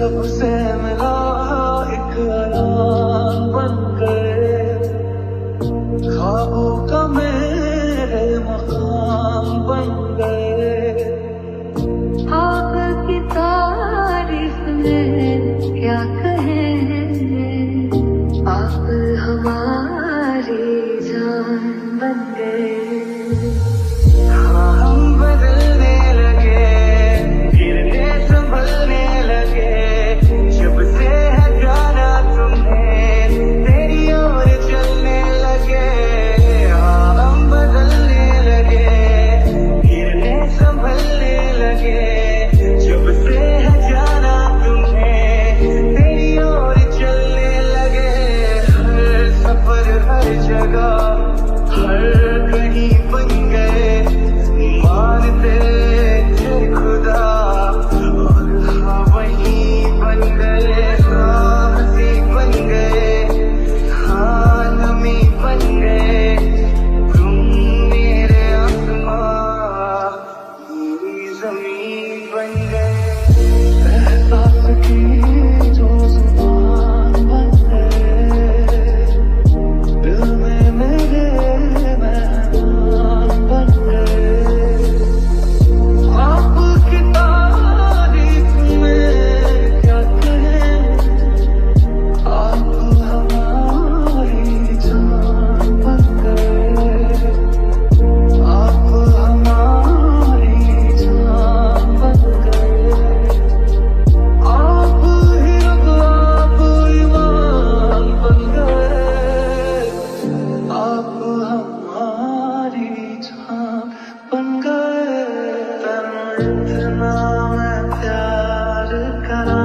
जब से मिला एक अयान बन गए, ख्वाबों का मेरे मकाम बन गए। आपकी तारीफ में क्या कहें, आप हमारी जान बन गए। हम बदलने लगे, गिरने संभलने लगे, जब से है जाना तुम्हें तेरी ओर चलने लगे। हम बदलने लगे, गिरने संभलने लगे, जब से है जाना तुम्हें तेरी ओर चलने लगे। हर सफर हर जगह हर कहीं बन गए, मानते थे खुदा और हाँ वही बन गए। हाँ हंसी बन गए, हाँ नमी बन गए, तुम मेरे आसमां मेरी जमीन बन गए। एहसास की जो जुबान बन गए, दिल में मेरे मेहमान बन गए। आपकी तारीफ में क्या कहें, आप हमारी जान बन गए। आप हमारी जान बन गए। आप ही रब आप ईमान बन गए। आप हमारी जान बन गए। इतना मैं प्यार करा,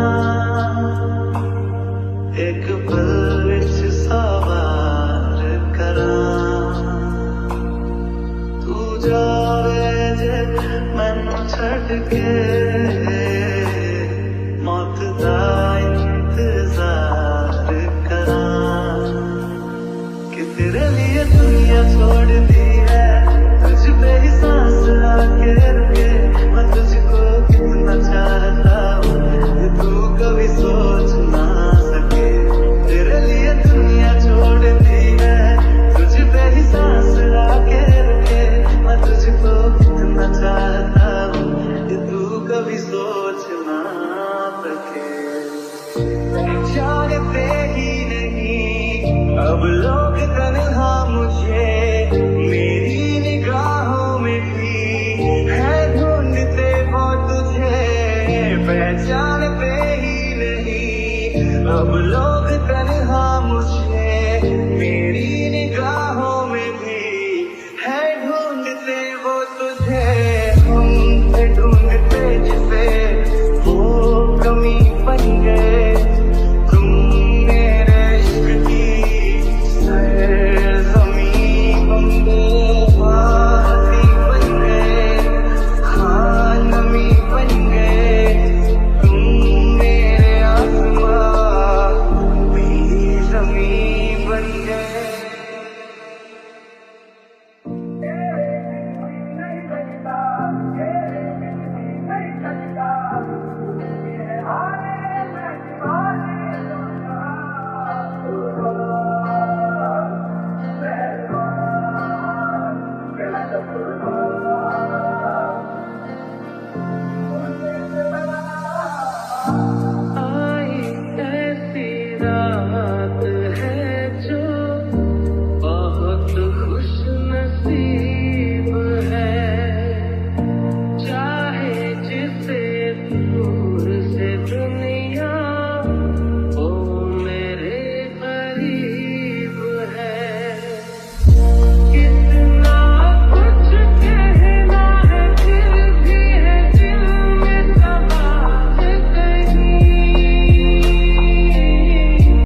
एक पल विच सवार करा। तू जावे जे मैनू छड़ के, मौत दा इंतजार करा। कि तेरे लिए दुनिया छोड़ दी है, तुझ पे ही सांस आके रुके। मैं तुझको कितना चाहता हूँ ये तू कभी सोच ना सके। तेरे लिए दुनिया छोड़ दी है, तुझ पे ही सांस आके रुके। मैं तुझको कितना चाहता हूँ ये तू कभी सोच ना सके। जानते ही नहीं अब लोग तन्हा मुझे, मेरी निगाहों में भी है ढूंढते वो तुझे। पहचानते ही नहीं अब लोग